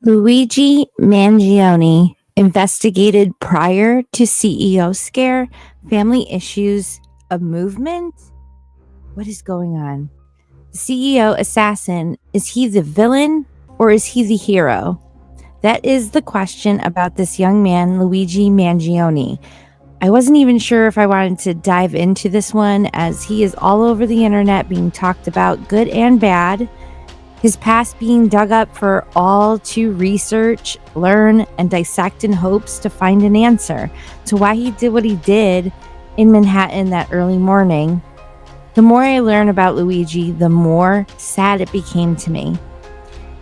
Luigi Mangione investigated prior to CEO scare, family issues, a movement? What is going on? The CEO assassin, is he the villain or is he the hero? That is the question about this young man, Luigi Mangione. I wasn't even sure if I wanted to dive into this one, as he is all over the internet being talked about, good and bad. His past being dug up for all to research, learn, and dissect in hopes to find an answer to why he did what he did in Manhattan that early morning. The more I learn about Luigi, the more sad it became to me.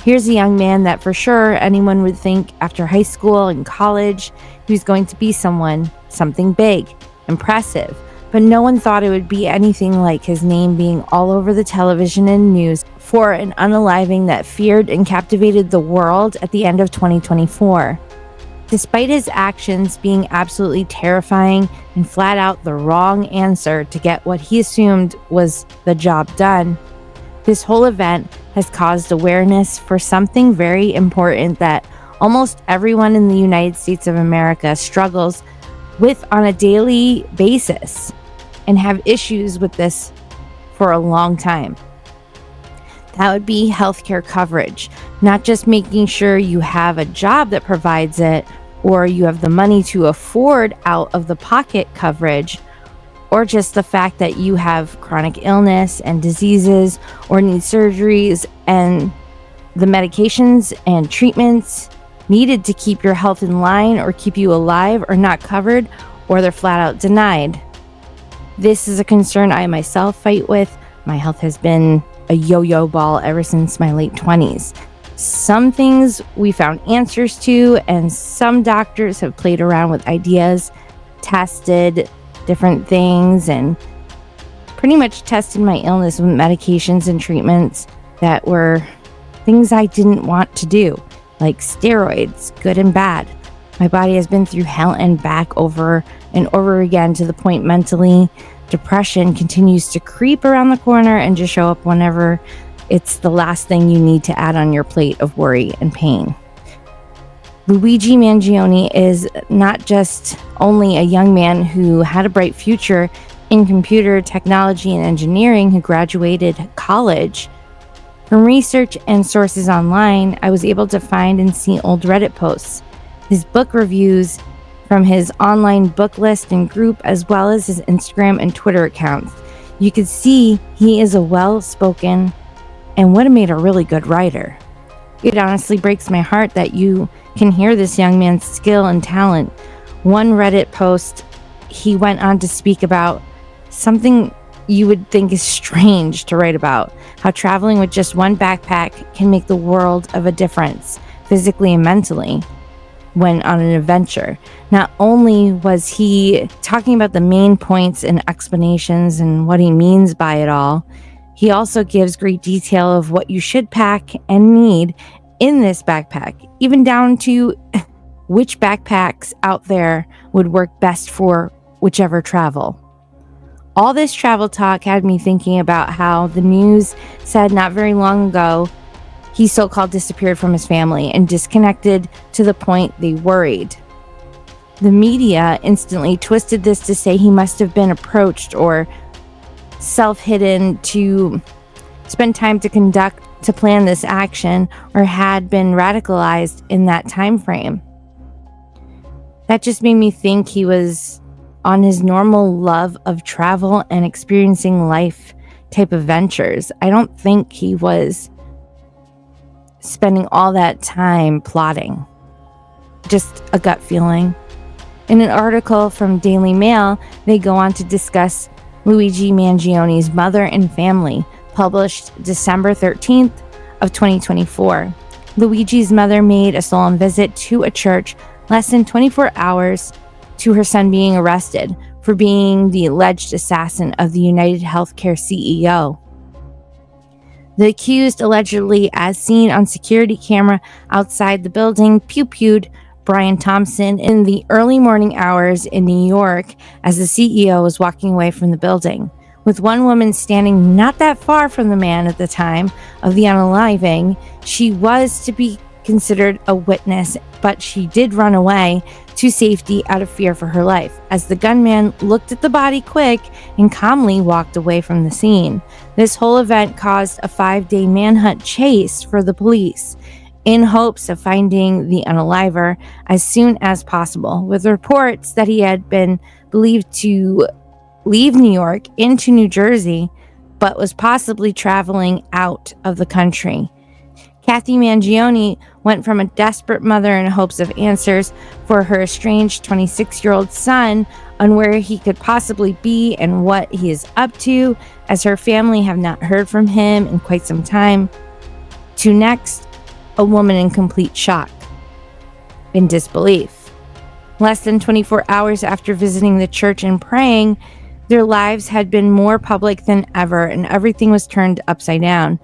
Here's a young man that for sure anyone would think after high school and college he was going to be something big, impressive, but no one thought it would be anything like his name being all over the television and news for an unaliving that feared and captivated the world at the end of 2024. Despite his actions being absolutely terrifying and flat out the wrong answer to get what he assumed was the job done, this whole event has caused awareness for something very important that almost everyone in the United States of America struggles with on a daily basis and have issues with this for a long time. That would be healthcare coverage, not just making sure you have a job that provides it or you have the money to afford out of the pocket coverage, or just the fact that you have chronic illness and diseases or need surgeries and the medications and treatments needed to keep your health in line or keep you alive are not covered, or they're flat out denied. This is a concern I myself fight with. My health has been a yo-yo ball ever since my late 20s. Some things we found answers to, and some doctors have played around with ideas, tested different things, and pretty much tested my illness with medications and treatments that were things I didn't want to do, like steroids, good and bad. My body has been through hell and back over and over again, to the point mentally depression continues to creep around the corner and just show up whenever it's the last thing you need to add on your plate of worry and pain. Luigi Mangione is not just only a young man who had a bright future in computer technology and engineering who graduated college. From research and sources online, I was able to find and see old Reddit posts, his book reviews from his online book list and group, as well as his Instagram and Twitter accounts. You could see he is a well-spoken and would have made a really good writer. It honestly breaks my heart that you can hear this young man's skill and talent. One Reddit post, he went on to speak about something you would think is strange to write about, how traveling with just one backpack can make the world of a difference, physically and mentally, when on an adventure. Not only was he talking about the main points and explanations and what he means by it all, he also gives great detail of what you should pack and need in this backpack, even down to which backpacks out there would work best for whichever travel. All this travel talk had me thinking about how the news said not very long ago he so-called disappeared from his family and disconnected to the point they worried. The media instantly twisted this to say he must have been approached or self-hidden to spend time to plan this action, or had been radicalized in that time frame. That just made me think he was on his normal love of travel and experiencing life type of ventures. I don't think he was spending all that time plotting. Just a gut feeling. In an article from Daily Mail, they go on to discuss Luigi Mangione's mother and family, published December 13th of 2024. Luigi's mother made a solemn visit to a church less than 24 hours to her son being arrested for being the alleged assassin of the United Healthcare CEO. The accused, allegedly as seen on security camera outside the building, pew-pewed Brian Thompson in the early morning hours in New York as the CEO was walking away from the building, with one woman standing not that far from the man at the time of the unaliving. She was to be considered a witness, but she did run away to safety out of fear for her life, as the gunman looked at the body quick and calmly walked away from the scene. This whole event caused a 5-day manhunt chase for the police, in hopes of finding the unaliver as soon as possible, with reports that he had been believed to leave New York into New Jersey, but was possibly traveling out of the country. Kathy Mangione went from a desperate mother in hopes of answers for her estranged 26-year-old son on where he could possibly be and what he is up to, as her family have not heard from him in quite some time, to next, a woman in complete shock, in disbelief. Less than 24 hours after visiting the church and praying, their lives had been more public than ever, and everything was turned upside down.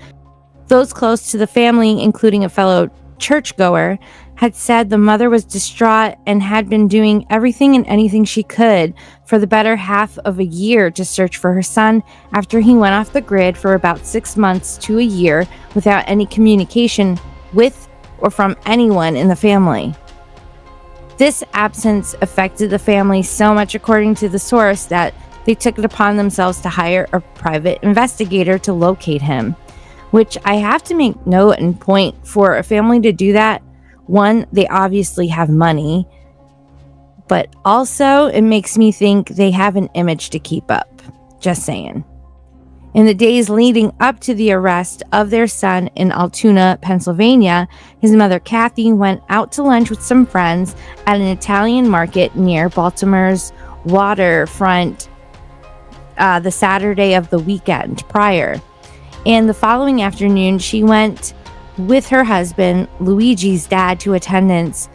Those close to the family, including a fellow churchgoer, had said the mother was distraught and had been doing everything and anything she could for the better half of a year to search for her son after he went off the grid for about 6 months to a year without any communication with or from anyone in the family. This absence affected the family so much, according to the source, that they took it upon themselves to hire a private investigator to locate him. Which I have to make note and point, for a family to do that, one, they obviously have money, but also it makes me think they have an image to keep up. Just saying. In the days leading up to the arrest of their son in Altoona, Pennsylvania, his mother Kathy went out to lunch with some friends at an Italian market near Baltimore's waterfront the Saturday of the weekend prior. And the following afternoon, she went with her husband, Luigi's dad, to attendance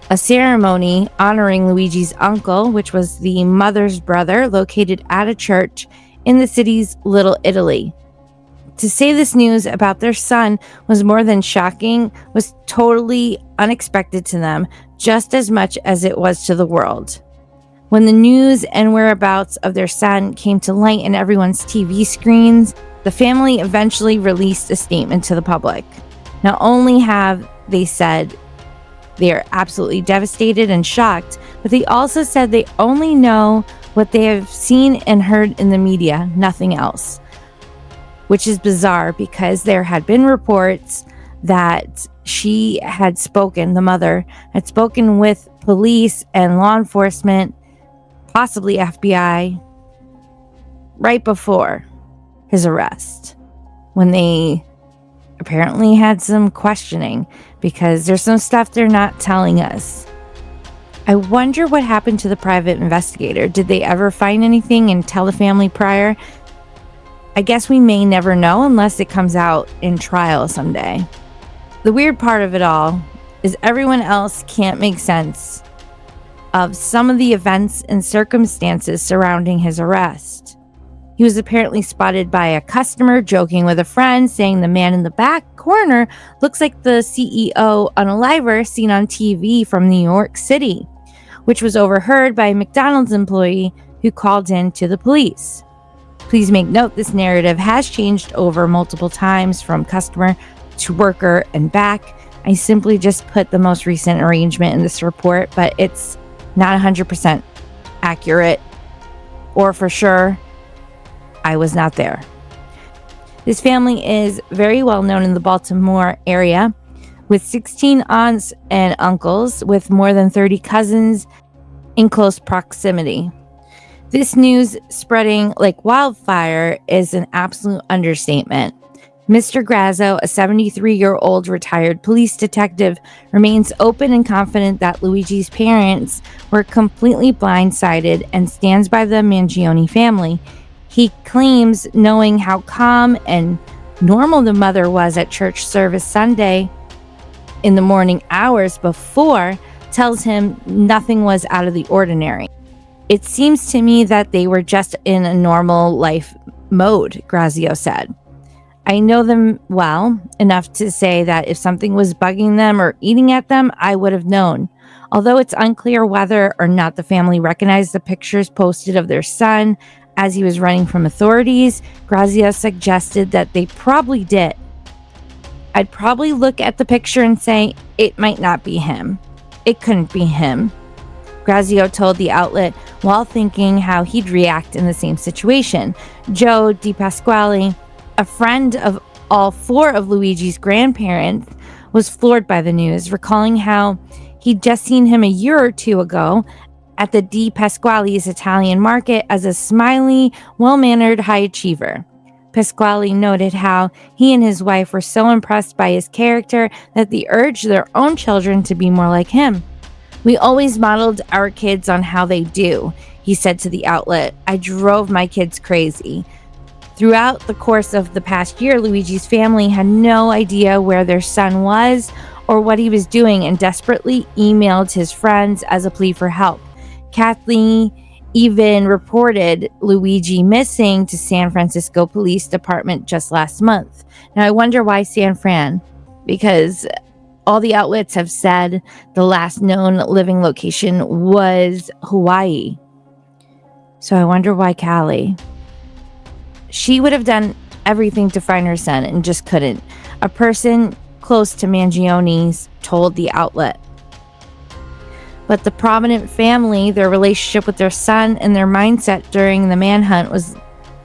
a ceremony honoring Luigi's uncle, which was the mother's brother, located at a church in the city's Little Italy. To say this news about their son was more than shocking was totally unexpected to them, just as much as it was to the world. When the news and whereabouts of their son came to light in everyone's TV screens, the family eventually released a statement to the public. Not only have they said they are absolutely devastated and shocked, but they also said they only know what they have seen and heard in the media, nothing else. Which is bizarre, because there had been reports that she had spoken, the mother had spoken with police and law enforcement, possibly FBI, right before his arrest, when they apparently had some questioning, because there's some stuff they're not telling us. I wonder what happened to the private investigator. Did they ever find anything and tell the family prior? I guess we may never know unless it comes out in trial someday. The weird part of it all is everyone else can't make sense of some of the events and circumstances surrounding his arrest. He was apparently spotted by a customer joking with a friend, saying the man in the back corner looks like the CEO unaliver seen on TV from New York City, which was overheard by a McDonald's employee who called in to the police. Please make note, this narrative has changed over multiple times from customer to worker and back. I simply just put the most recent arrangement in this report, but it's not 100% accurate, or for sure, I was not there. This family is very well known in the Baltimore area, with 16 aunts and uncles, with more than 30 cousins in close proximity. This news spreading like wildfire is an absolute understatement. Mr. Grazzo, a 73-year-old retired police detective, remains open and confident that Luigi's parents were completely blindsided and stands by the Mangione family. He claims knowing how calm and normal the mother was at church service Sunday in the morning hours before tells him nothing was out of the ordinary. It seems to me that they were just in a normal life mode, Grazio said. I know them well enough to say that if something was bugging them or eating at them, I would have known. Although it's unclear whether or not the family recognized the pictures posted of their son as he was running from authorities, Grazio suggested that they probably did. I'd probably look at the picture and say, it might not be him. It couldn't be him. Grazio told the outlet while thinking how he'd react in the same situation. Joe Di Pasquale, a friend of all four of Luigi's grandparents, was floored by the news, recalling how he'd just seen him a year or two ago at the Di Pasquale's Italian market as a smiley, well-mannered high achiever. Pasquale noted how he and his wife were so impressed by his character that they urged their own children to be more like him. We always modeled our kids on how they do, he said to the outlet. I drove my kids crazy. Throughout the course of the past year, Luigi's family had no idea where their son was or what he was doing and desperately emailed his friends as a plea for help. Kathleen even reported Luigi missing to San Francisco Police Department just last month. Now, I wonder why San Fran, because all the outlets have said the last known living location was Hawaii. So I wonder why Cali. She would have done everything to find her son and just couldn't. A person close to Mangione's told the outlet. But the prominent family, their relationship with their son, and their mindset during the manhunt was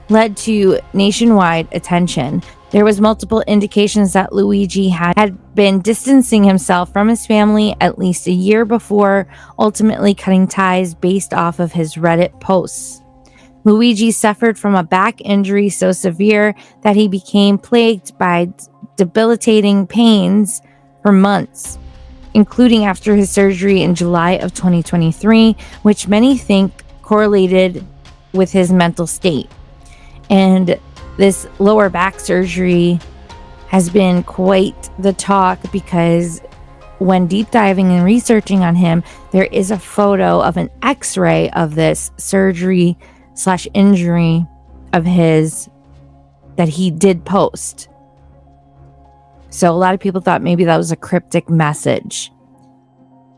led to nationwide attention. There was multiple indications that Luigi had been distancing himself from his family at least a year before, ultimately cutting ties based off of his Reddit posts. Luigi suffered from a back injury so severe that he became plagued by debilitating pains for months, including after his surgery in July of 2023, which many think correlated with his mental state. And this lower back surgery has been quite the talk because when deep diving and researching on him, there is a photo of an x-ray of this surgery/injury of his that he did post. So a lot of people thought maybe that was a cryptic message.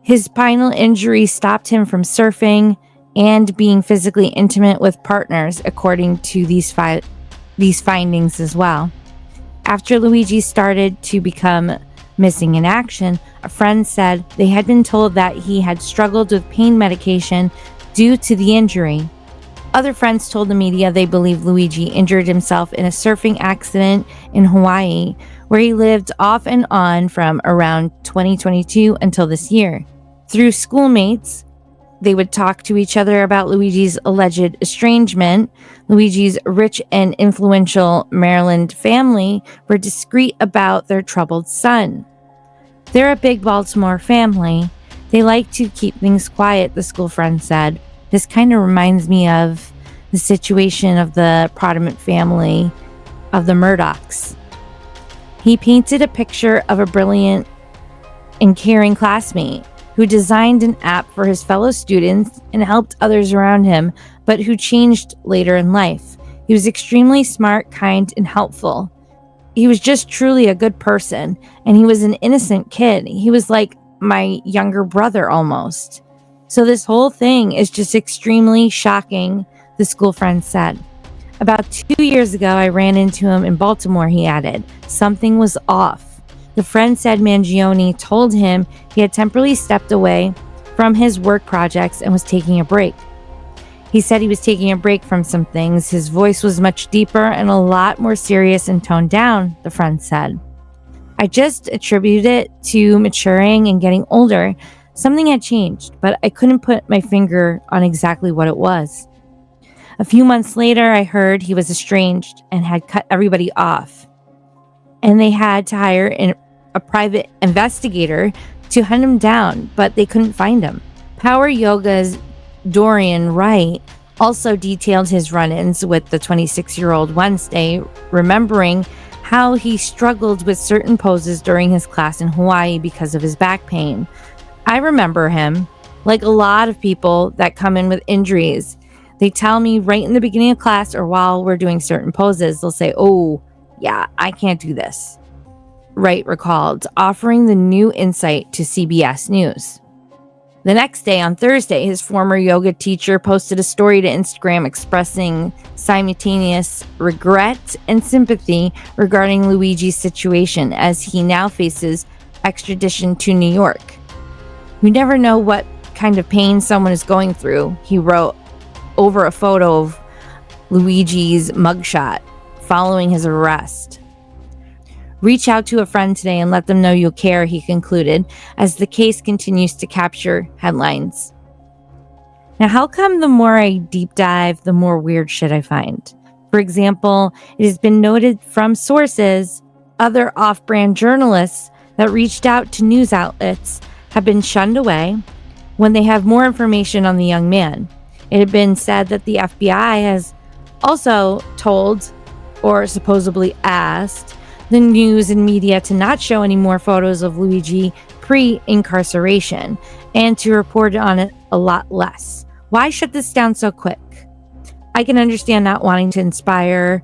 His spinal injury stopped him from surfing and being physically intimate with partners, according to these findings as well. After Luigi started to become missing in action, a friend said they had been told that he had struggled with pain medication due to the injury. Other friends told the media they believe Luigi injured himself in a surfing accident in Hawaii, where he lived off and on from around 2022 until this year. Through schoolmates, they would talk to each other about Luigi's alleged estrangement. Luigi's rich and influential Maryland family were discreet about their troubled son. They're a big Baltimore family. They like to keep things quiet, the school friend said. This kind of reminds me of the situation of the Protestant family of the Murdochs. He painted a picture of a brilliant and caring classmate who designed an app for his fellow students and helped others around him, but who changed later in life. He was extremely smart, kind, and helpful. He was just truly a good person, and he was an innocent kid. He was like my younger brother almost. So this whole thing is just extremely shocking, the school friend said. About 2 years ago, I ran into him in Baltimore, he added. Something was off. The friend said Mangione told him he had temporarily stepped away from his work projects and was taking a break. He said he was taking a break from some things. His voice was much deeper and a lot more serious and toned down, the friend said. I just attributed it to maturing and getting older. Something had changed, but I couldn't put my finger on exactly what it was. A few months later, I heard he was estranged and had cut everybody off. And they had to hire a private investigator to hunt him down, but they couldn't find him. Power Yoga's Dorian Wright also detailed his run-ins with the 26-year-old Wednesday, remembering how he struggled with certain poses during his class in Hawaii because of his back pain. I remember him, like a lot of people that come in with injuries. They tell me right in the beginning of class or while we're doing certain poses, they'll say, oh, yeah, I can't do this. Wright recalled, offering the new insight to CBS News. The next day, on Thursday, his former yoga teacher posted a story to Instagram expressing simultaneous regret and sympathy regarding Luigi's situation as he now faces extradition to New York. "We never know what kind of pain someone is going through," he wrote over a photo of Luigi's mugshot following his arrest. "Reach out to a friend today and let them know you care," he concluded, as the case continues to capture headlines. Now, how come the more I deep dive, the more weird shit I find? For example, it has been noted from sources, other off-brand journalists that reached out to news outlets have been shunned away when they have more information on the young man. It had been said that the FBI has also told, or supposedly asked, the news and media to not show any more photos of Luigi pre-incarceration and to report on it a lot less. Why shut this down so quick? I can understand not wanting to inspire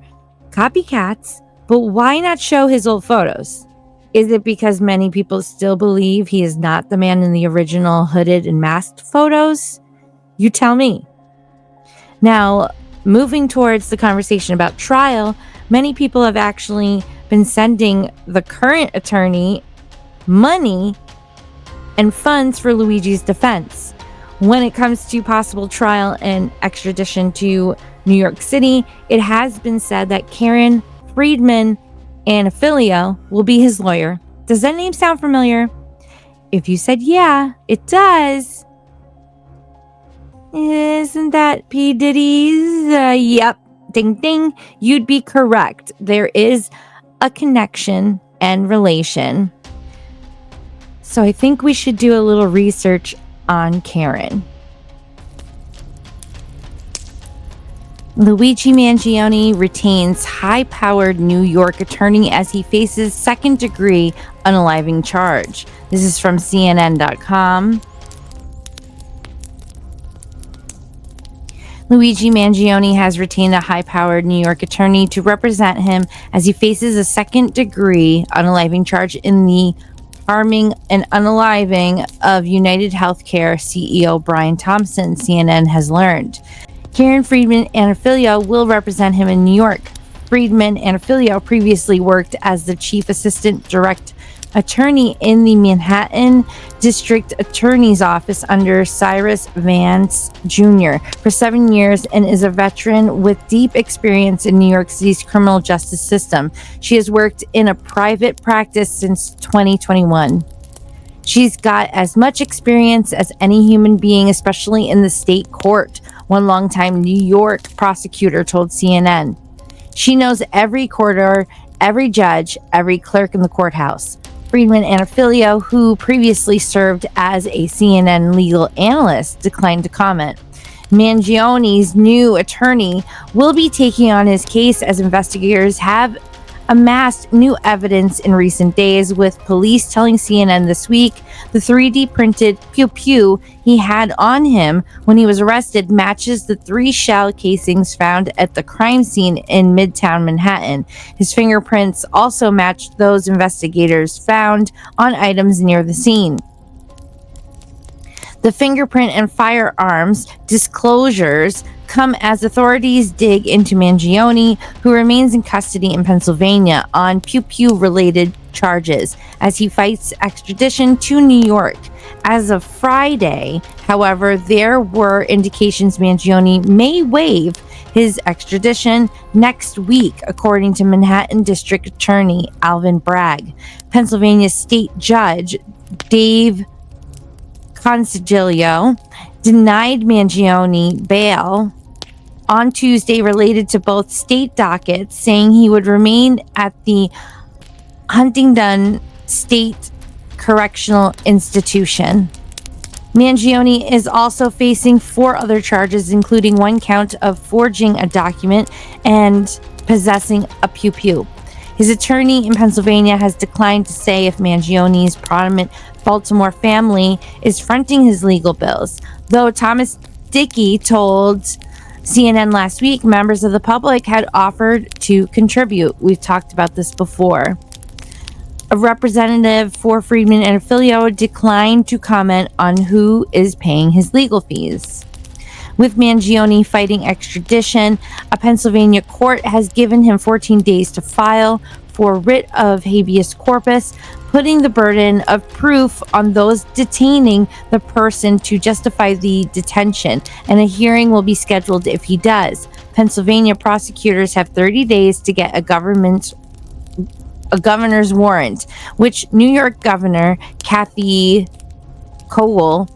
copycats, but why not show his old photos? Is it because many people still believe he is not the man in the original hooded and masked photos? You tell me. Now, moving towards the conversation about trial, many people have actually been sending the current attorney money and funds for Luigi's defense. When it comes to possible trial and extradition to New York City, it has been said that Karen Friedman Anafilio will be his lawyer. Does that name sound familiar? If you said yeah, it does. Isn't that P. Diddy's? Yep. Ding, ding. You'd be correct. There is a connection and relation. So I think we should do a little research on Karen. Luigi Mangione retains high-powered New York attorney as he faces second-degree unaliving charge. This is from CNN.com. Luigi Mangione has retained a high-powered New York attorney to represent him as he faces a second-degree unaliving charge in the harming and unaliving of United Healthcare CEO Brian Thompson, CNN has learned. Karen Friedman Anafilio will represent him in New York. Friedman Anafilio previously worked as the chief assistant direct attorney in the Manhattan District Attorney's Office under Cyrus Vance Jr. for 7 years and is a veteran with deep experience in New York City's criminal justice system. She has worked in a private practice since 2021. She's got as much experience as any human being, especially in the state court, one longtime New York prosecutor told CNN. She knows every corridor, every judge, every clerk in the courthouse. Friedman Anafilio, who previously served as a CNN legal analyst, declined to comment. Mangione's new attorney will be taking on his case as investigators have amassed new evidence in recent days, with police telling CNN this week the 3D printed pew-pew he had on him when he was arrested matches the 3 shell casings found at the crime scene in Midtown Manhattan. His fingerprints also matched those investigators found on items near the scene. The fingerprint and firearms disclosures come as authorities dig into Mangione, who remains in custody in Pennsylvania on pew-pew-related charges as he fights extradition to New York. As of Friday, however, there were indications Mangione may waive his extradition next week, according to Manhattan District Attorney Alvin Bragg. Pennsylvania State Judge Dave Consiglio denied Mangione bail on Tuesday related to both state dockets, saying he would remain at the Huntingdon State Correctional Institution. Mangione is also facing 4 other charges, including 1 count of forging a document and possessing a pew-pew. His attorney in Pennsylvania has declined to say if Mangione's prominent Baltimore family is fronting his legal bills, though Thomas Dickey told CNN last week members of the public had offered to contribute. We've talked about this before. A representative for Friedman and Filio declined to comment on who is paying his legal fees. With Mangione fighting extradition, a Pennsylvania court has given him 14 days to file for writ of habeas corpus, putting the burden of proof on those detaining the person to justify the detention, and a hearing will be scheduled if he does. Pennsylvania prosecutors have 30 days to get a governor's warrant, which New York Governor Kathy Hochul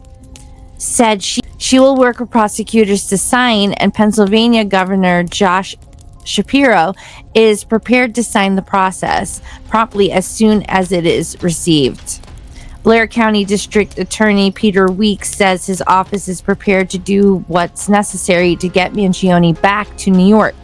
said she will work with prosecutors to sign, and Pennsylvania Governor Josh Shapiro is prepared to sign the process promptly as soon as it is received. Blair County District Attorney Peter Weeks says his office is prepared to do what's necessary to get Mangione back to New York.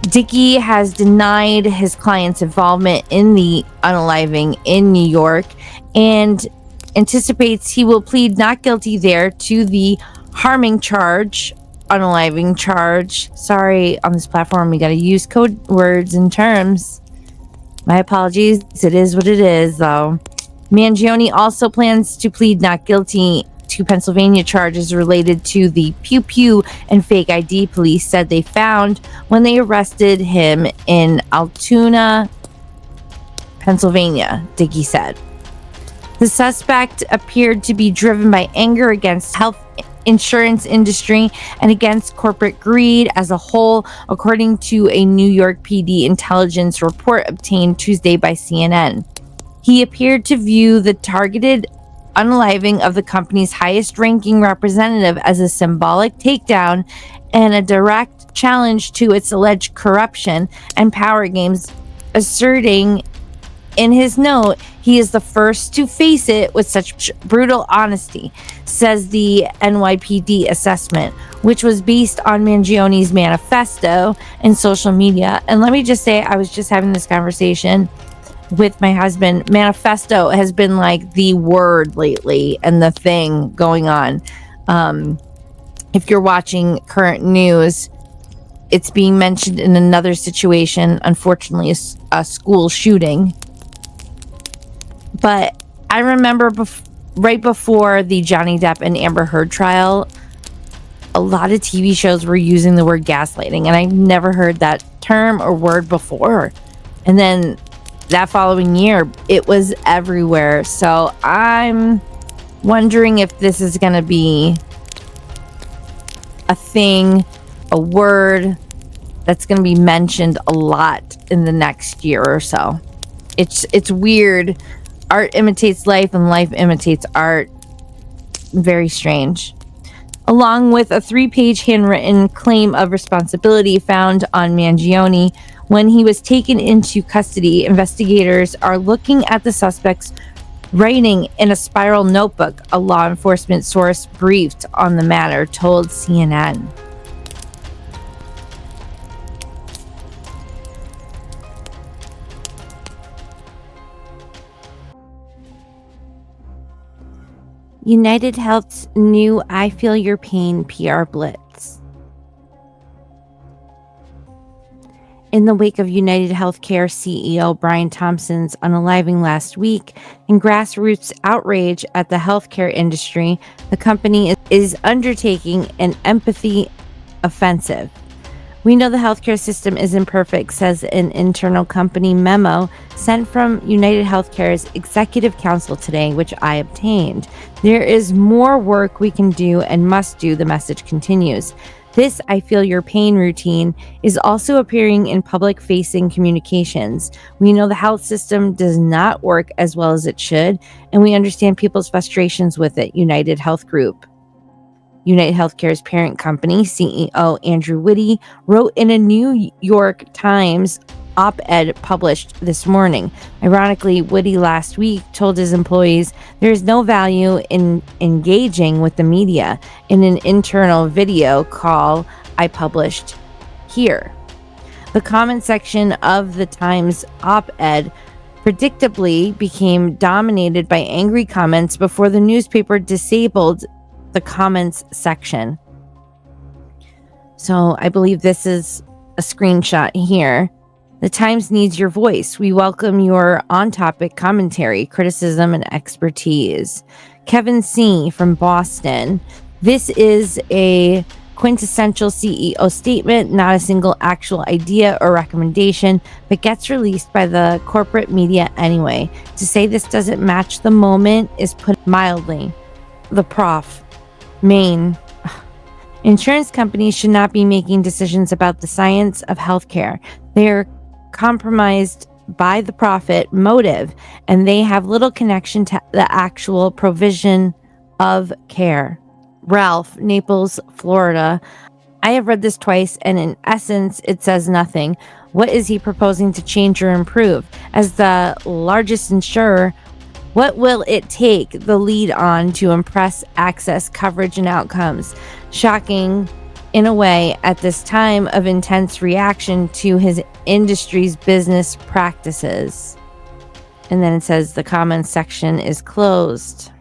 Dickey has denied his client's involvement in the unaliving in New York and anticipates he will plead not guilty there to the harming charge, unaliving charge. Sorry, on this platform we got to use code words and terms. My apologies. It is what it is, though. Mangione also plans to plead not guilty to Pennsylvania charges related to the pew pew and fake ID police said they found when they arrested him in Altoona, Pennsylvania, Dickey said. The suspect appeared to be driven by anger against health insurance industry and against corporate greed as a whole, according to a New York PD intelligence report obtained Tuesday by CNN. He appeared to view the targeted unaliving of the company's highest-ranking representative as a symbolic takedown and a direct challenge to its alleged corruption and power games, asserting in his note he is the first to face it with such brutal honesty, says the NYPD assessment, which was based on Mangione's manifesto and social media. And let me just say, I was just having this conversation with my husband. Manifesto has been like the word lately and the thing going on. If you're watching current news, it's being mentioned in another situation, unfortunately a school shooting. But I remember right before the Johnny Depp and Amber Heard trial, a lot of TV shows were using the word gaslighting, and I've never heard that term or word before. And then that following year, it was everywhere. So I'm wondering if this is going to be a thing, a word that's going to be mentioned a lot in the next year or so. It's weird. Art imitates life and life imitates art. Very strange. Along with a 3-page handwritten claim of responsibility found on Mangione when he was taken into custody, investigators are looking at the suspect's writing in a spiral notebook, a law enforcement source briefed on the matter told CNN. United Health's new I Feel Your Pain PR Blitz. In the wake of United Healthcare CEO Brian Thompson's unaliving last week and grassroots outrage at the healthcare industry, the company is undertaking an empathy offensive. We know the healthcare system isn't perfect, says an internal company memo sent from United Healthcare's executive council today, which I obtained. There is more work we can do and must do, the message continues. This I Feel Your Pain routine is also appearing in public-facing communications. We know the health system does not work as well as it should, and we understand people's frustrations with it, United Health Group. United Healthcare's parent company, CEO Andrew Whitty, wrote in a New York Times op-ed published this morning. Ironically, Whitty last week told his employees there is no value in engaging with the media in an internal video call I published here. The comment section of the Times op-ed predictably became dominated by angry comments before the newspaper disabled the comments section. So I believe this is a screenshot here The Times needs your voice. We welcome your on-topic commentary, criticism, and expertise. Kevin C. from Boston. This is a quintessential CEO statement, not a single actual idea or recommendation, but gets released by the corporate media anyway. To say this doesn't match the moment is put mildly. The Prof. Maine. Insurance companies should not be making decisions about the science of healthcare. They are compromised by the profit motive, and they have little connection to the actual provision of care. Ralph, Naples, Florida. I have read this twice, and in essence, it says nothing. What is he proposing to change or improve? As the largest insurer, what will it take the lead on to impress access, coverage, and outcomes? Shocking, in a way, at this time of intense reaction to his industry's business practices. And then it says the comments section is closed.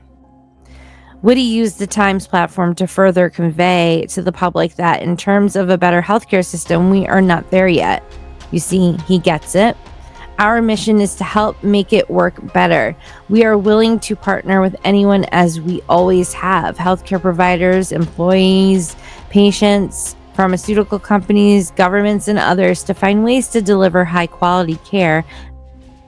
Woody used the Times platform to further convey to the public that in terms of a better healthcare system, we are not there yet. You see, he gets it. Our mission is to help make it work better. We are willing to partner with anyone, as we always have: healthcare providers, employees, patients, pharmaceutical companies, governments, and others, to find ways to deliver high quality care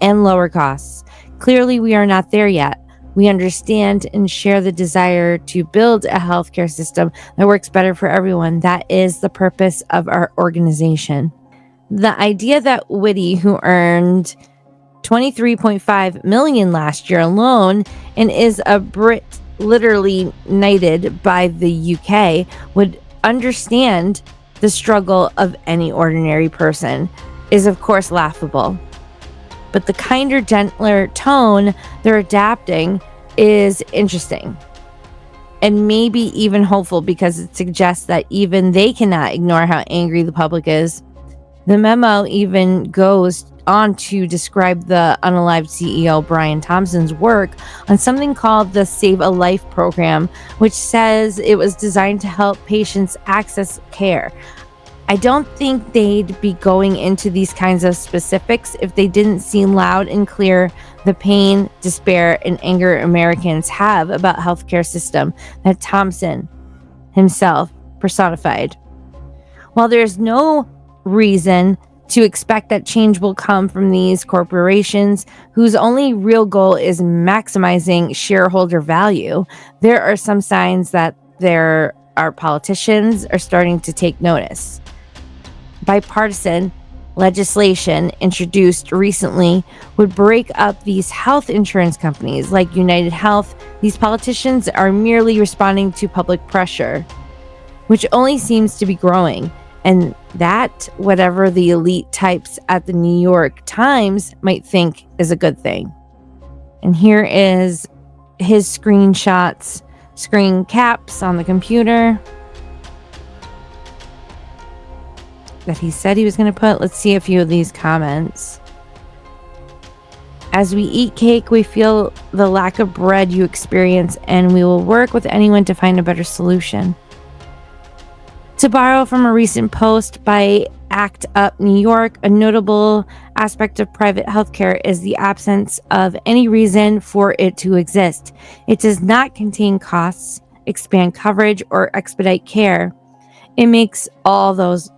and lower costs. Clearly, we are not there yet. We understand and share the desire to build a healthcare system that works better for everyone. That is the purpose of our organization. The idea that Whitty, who earned $23.5 million last year alone and is a Brit literally knighted by the UK, would understand the struggle of any ordinary person is of course laughable. But the kinder, gentler tone they're adapting is interesting and maybe even hopeful, because it suggests that even they cannot ignore how angry the public is. The memo even goes on to describe the unalived CEO Brian Thompson's work on something called the Save a Life program, which says it was designed to help patients access care. I don't think they'd be going into these kinds of specifics if they didn't see loud and clear the pain, despair, and anger Americans have about healthcare system that Thompson himself personified. While there's no reason to expect that change will come from these corporations whose only real goal is maximizing shareholder value, there are some signs that our politicians are starting to take notice. Bipartisan legislation introduced recently would break up these health insurance companies like United Health. These politicians are merely responding to public pressure, which only seems to be growing, and that whatever the elite types at the New York Times might think is a good thing. And here is his screenshots, screen caps on the computer that he said he was going to put. Let's see a few of these comments. As we eat cake, we feel the lack of bread you experience, and we will work with anyone to find a better solution. To borrow from a recent post by Act Up New York, a notable aspect of private healthcare is the absence of any reason for it to exist. It does not contain costs, expand coverage, or expedite care. It makes those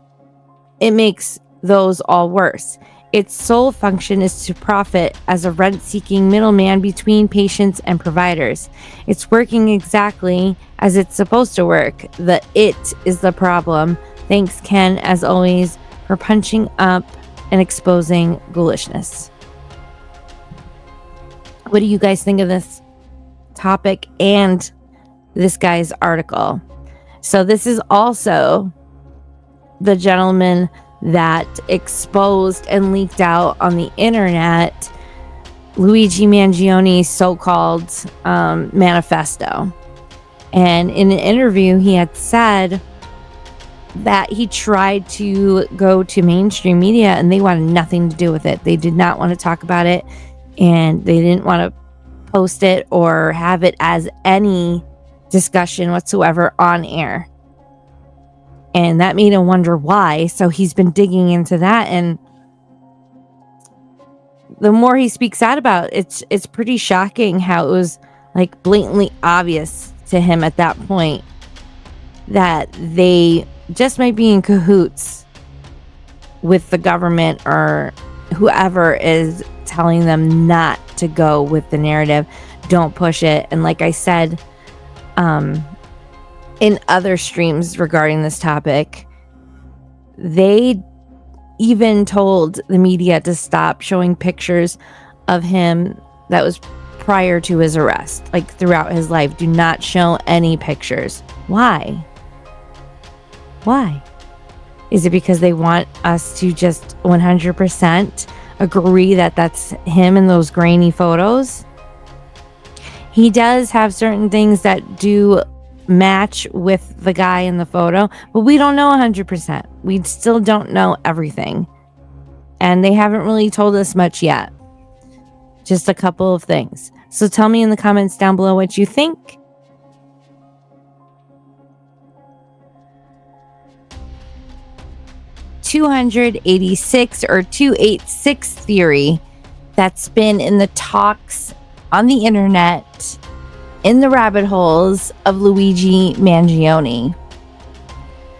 all worse. Its sole function is to profit as a rent-seeking middleman between patients and providers. It's working exactly as it's supposed to work. The it is the problem. Thanks, Ken, as always, for punching up and exposing ghoulishness. What do you guys think of this topic and this guy's article? So this is also the gentleman that exposed and leaked out on the internet Luigi Mangione's so-called manifesto. And in an interview, he had said that he tried to go to mainstream media and they wanted nothing to do with it. They did not want to talk about it, and they didn't want to post it or have it as any discussion whatsoever on air. And that made him wonder why. So he's been digging into that, and the more he speaks out about it, it's pretty shocking how it was like blatantly obvious to him at that point that they just might be in cahoots with the government or whoever is telling them not to go with the narrative. Don't push it. And like I said in other streams regarding this topic, they even told the media to stop showing pictures of him that was prior to his arrest, like throughout his life. Do not show any pictures. Why? Is it because they want us to just 100% agree that that's him in those grainy photos? He does have certain things that do match with the guy in the photo, but we don't know 100%. We still don't know everything. And they haven't really told us much yet. Just a couple of things. So tell me in the comments down below what you think. $286 or 286 theory that's been in the talks on the internet, in the rabbit holes of Luigi Mangione.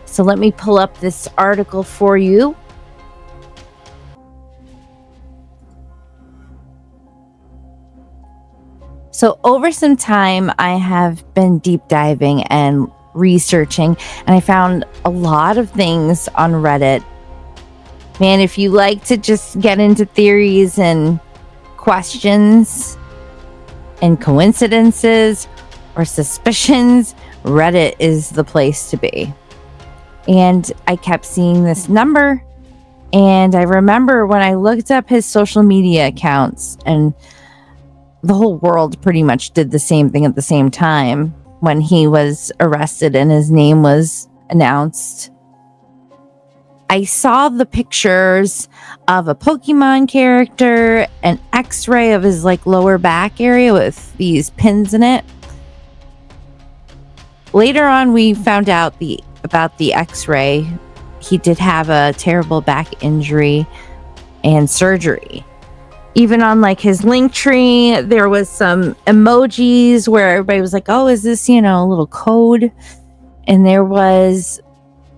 So let me pull up this article for you. So over some time, I have been deep diving and researching, and I found a lot of things on Reddit. Man, if you like to just get into theories and questions and coincidences or suspicions, Reddit is the place to be. And I kept seeing this number, and I remember when I looked up his social media accounts, and the whole world pretty much did the same thing at the same time when he was arrested and his name was announced. I saw the pictures of a Pokemon character, an x-ray of his like lower back area with these pins in it. Later on, we found out about the x-ray. He did have a terrible back injury and surgery. Even on like his link tree, there was some emojis where everybody was like, oh, is this, a little code? And there was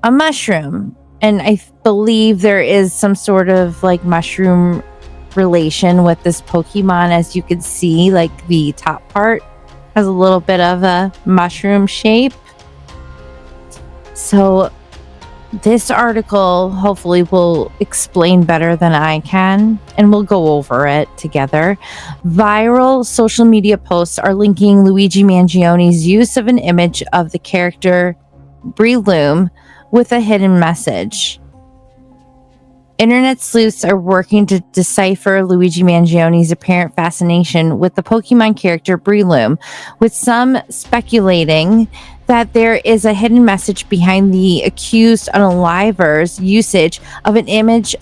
a mushroom. And I believe there is some sort of like mushroom relation with this Pokemon. As you can see, like the top part has a little bit of a mushroom shape. So this article hopefully will explain better than I can, and we'll go over it together. Viral social media posts are linking Luigi Mangione's use of an image of the character Breloom with a hidden message. Internet sleuths are working to decipher Luigi Mangione's apparent fascination with the Pokemon character Breloom, with some speculating that there is a hidden message behind the accused unaliver's usage of an image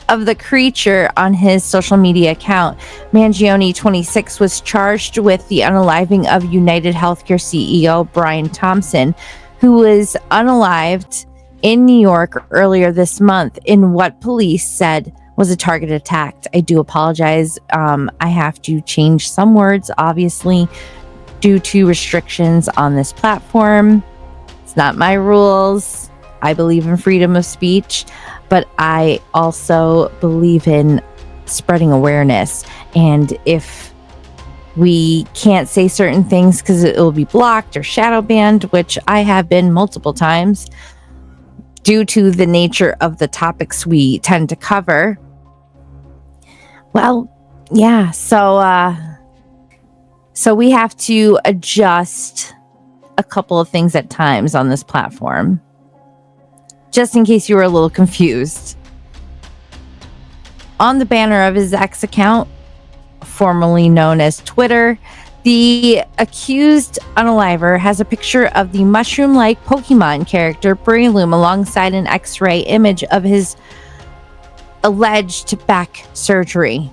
of the creature on his social media account. Mangione, 26, was charged with the unaliving of United Healthcare CEO Brian Thompson, who was unalived in New York earlier this month in what police said was a targeted attack. I do apologize. I have to change some words, obviously, due to restrictions on this platform. It's not my rules. I believe in freedom of speech, but I also believe in spreading awareness. And if we can't say certain things because it will be blocked or shadow banned, which I have been multiple times due to the nature of the topics we tend to cover. Well, yeah, so we have to adjust a couple of things at times on this platform, just in case you were a little confused. On the banner of his X account, formerly known as Twitter, the accused unaliver has a picture of the mushroom-like Pokemon character Breloom alongside an X-ray image of his alleged back surgery.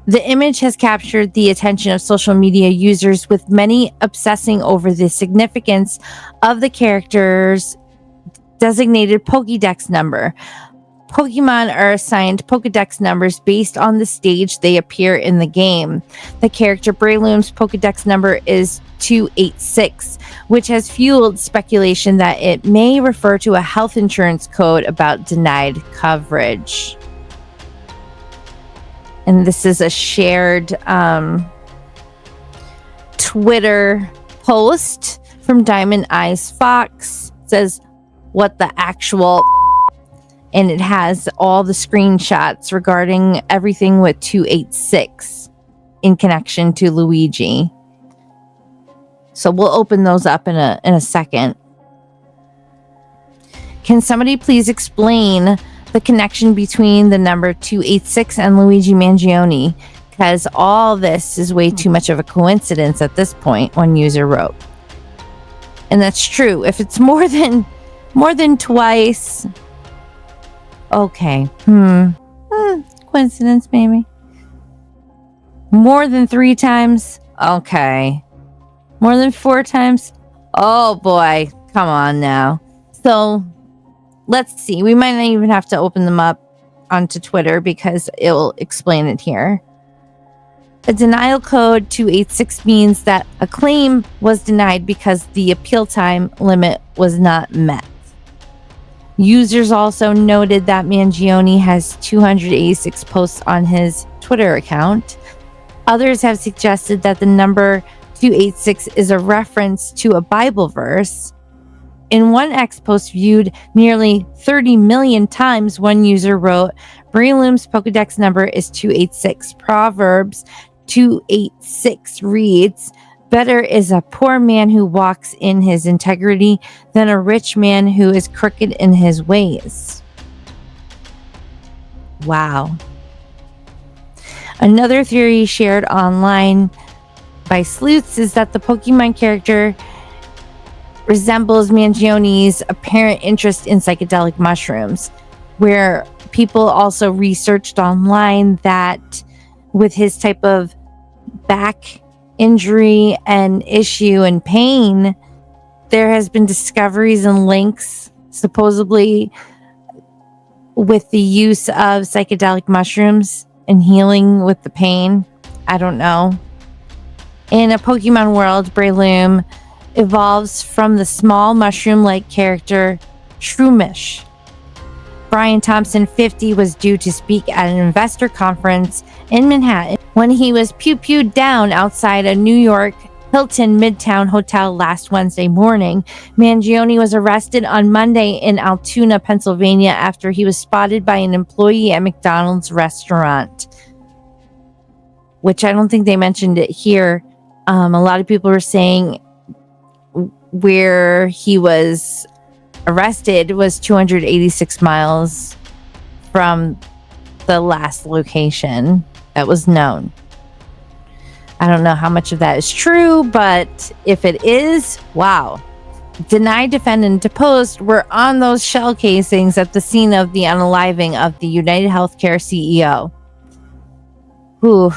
The image has captured the attention of social media users, with many obsessing over the significance of the character's designated Pokédex number. Pokemon are assigned Pokedex numbers based on the stage they appear in the game. The character Breloom's Pokedex number is 286, which has fueled speculation that it may refer to a health insurance code about denied coverage. And this is a shared Twitter post from Diamond Eyes Fox. It says, "What the actual?" And it has all the screenshots regarding everything with 286 in connection to Luigi. So we'll open those up in a second. Can somebody please explain the connection between the number 286 and Luigi Mangione? Because all this is way too much of a coincidence at this point, one user wrote. And that's true. If it's more than twice, okay. Coincidence, maybe. More than 3 times, okay. More than 4 times, oh boy, come on now. So let's see. We might not even have to open them up onto Twitter because it'll explain it here. A denial code 286 means that a claim was denied because the appeal time limit was not met. Users also noted that Mangione has 286 posts on his Twitter account. Others have suggested that the number 286 is a reference to a Bible verse. In one X post viewed nearly 30 million times, one user wrote, Breloom's Pokedex number is 286. Proverbs 286 reads, "Better is a poor man who walks in his integrity than a rich man who is crooked in his ways." Wow. Another theory shared online by sleuths is that the Pokemon character resembles Mangione's apparent interest in psychedelic mushrooms, where people also researched online that with his type of back injury and issue and pain, there has been discoveries and links supposedly with the use of psychedelic mushrooms and healing with the pain. I don't know. In a Pokemon world, Breloom evolves from the small mushroom-like character Shroomish. Brian Thompson, 50, was due to speak at an investor conference in Manhattan when he was pew-pewed down outside a New York Hilton Midtown hotel last Wednesday morning. Mangione was arrested on Monday in Altoona, Pennsylvania, after he was spotted by an employee at McDonald's restaurant, which I don't think they mentioned it here. A lot of people were saying where he was arrested was 286 miles from the last location that was known. I don't know how much of that is true, but if it is, wow. Denied, defendant, deposed were on those shell casings at the scene of the unaliving of the United Healthcare CEO. Ooh.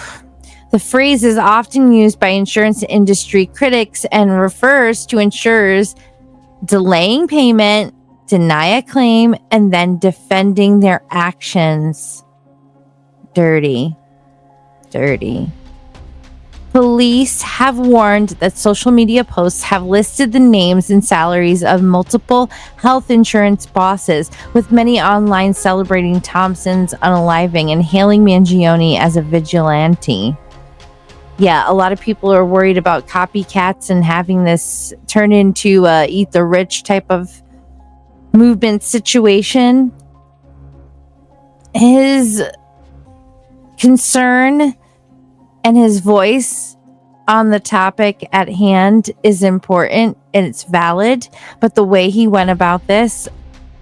The phrase is often used by insurance industry critics and refers to insurers delaying payment, deny a claim, and then defending their actions. Dirty. Police have warned that social media posts have listed the names and salaries of multiple health insurance bosses, with many online celebrating Thompson's unaliving and hailing Mangione as a vigilante. Yeah, a lot of people are worried about copycats and having this turn into a eat the rich type of movement situation. His concern and his voice on the topic at hand is important and it's valid, but the way he went about this,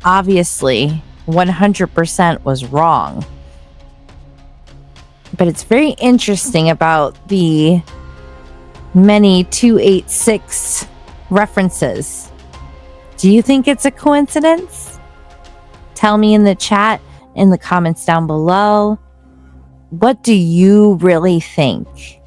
obviously, 100% was wrong. But it's very interesting about the many 286 references. Do you think it's a coincidence? Tell me in the chat, in the comments down below. What do you really think?